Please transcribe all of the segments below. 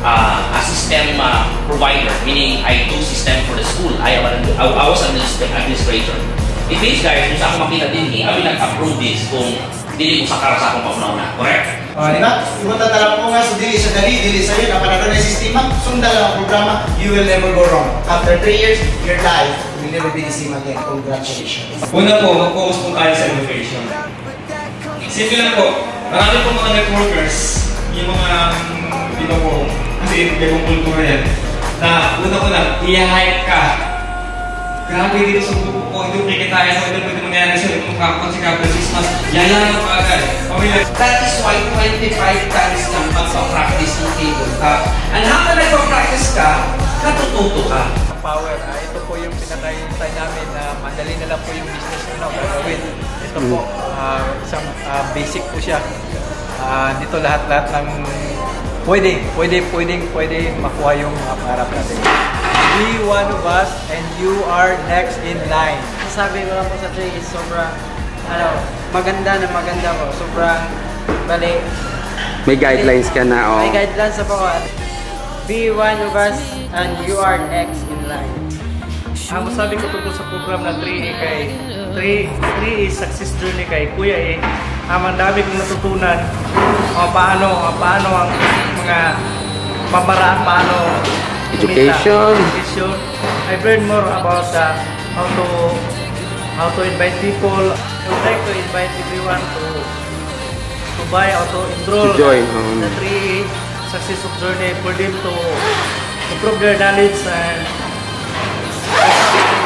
a system provider, meaning I do system for the school. I was an administrator. It means guys, kung sa akong makita din kami nag-approve this kung dili ko sa kara sa akong pauna-una. Correct? Diba? Imunta talang po nga, so dili sa dali, dili sa yun, napanado na yung sistema, sundal lang ang programa, you will never go wrong. After 3 years, your life will never be the same again. Congratulations. Una po, mag-focus po tayo sa education. Simple lang po, marami po mga networkers, yung mga dito po, kasi ibang kultura yan, na una-una, i-hype ka. Grabe dito sa grupo ko, ito kikitain mo, ito pwede mangyari sa ito magkakakonsikap ng 6 months, yayaman pa agad. That is why 25 times kang magpa-practice ng cable ka. And habang nagpa-practice ka, natututo ka. Power, ito po yung pinatay namin na madali na lang po yung business na gagawin. Ito po, isang basic po siya. Dito lahat-lahat ng pwede makuha yung pangarap natin. Be one of us and you are next in line. Sabi ko lang po sa 3 is sobrang maganda po. Sobrang bali. May guidelines ka na, oh. May guidelines na po ko. Be one of us and you are next in line. Ang masabi ko tungkol sa program na 3A kay 3 is success journey kay Kuya A. Ang dami kong natutunan paano ang mga pamaraan, paano education. I've learned more about how to invite people. I would like to invite everyone to buy or to enroll to join the 3 success of journey for them to improve their knowledge and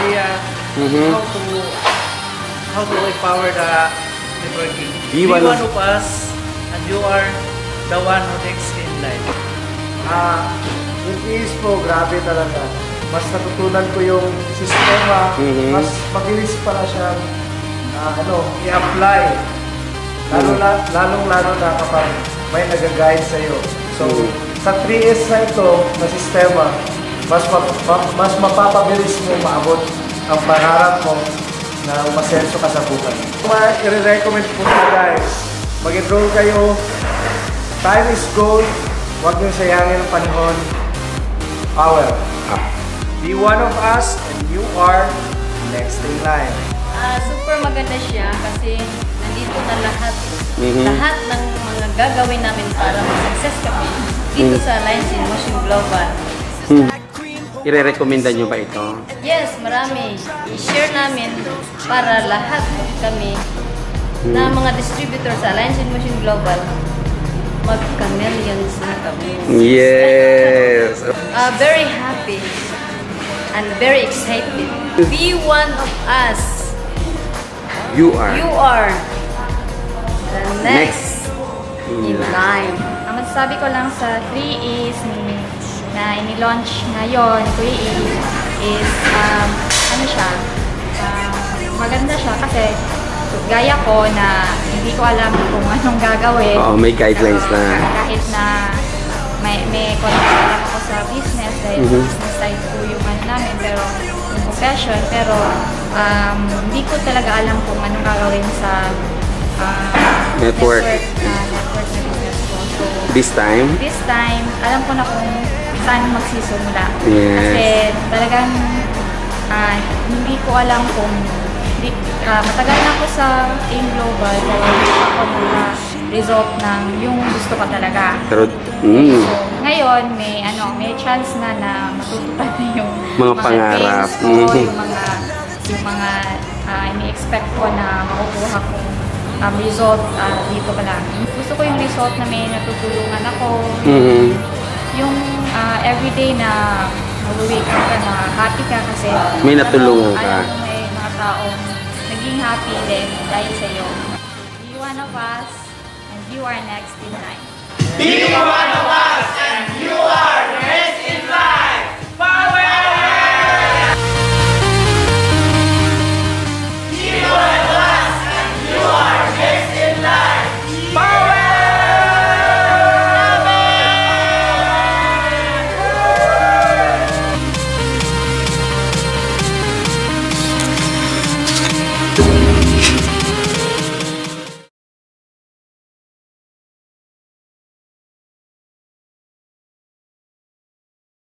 idea how to empower the networking. Be one of us and you are the one who next in life. Yung is po, grabe talaga. Mas natutunan ko yung sistema, mas mabilis pala siya i-apply. Lalong-lalo na kapag may nag-guide sa'yo. So, sa 3S na ito, na sistema, mas mapapabilis mo maabot ang pangarap mo na umasenso ka sa buhay. I-recommend po na guys, mag-enroll kayo. Time is gold. Huwag nyo sayangin ang panahon. Power. Be one of us and you are next in line. Super maganda siya kasi nandito na lahat ng mga gagawin namin para mag-success kami dito sa Alliance in Motion Global. Ire-recommenda nyo ba ito? Yes, marami. I-share namin para lahat kami na mga distributor sa Alliance in Motion Global magka-millions na kami. Yes! Very happy and very excited. Be one of us. You are the next in line. Ang masasabi ko lang sa 3 is na ini-launch ngayon, is maganda siya kasi gaya ko na hindi ko alam kung anong gagawin. Oo, may guidelines na. Kahit na may contact ako sa business dahil business side po yung namin, pero yung profession, pero hindi ko talaga alam kung anong gagawin sa network na business ko. So, this time, alam ko na kung saan magsisimula. yes. Kasi talagang hindi ko alam kung matagal na ako sa Team Global pero hindi ako result ng yung gusto ko talaga. Pero, so, ngayon may chance na matutupad na yung mga pangarap. Yung mga ini-expect ko na makukuha kong result dito pa lang. Gusto ko yung result na may natutulungan ako. Yung everyday na mag-wake up ka na happy ka kasi may natulungan ka. Alam mo may mga taong naging happy din dahil sa'yo. Be one of us and you are next in line.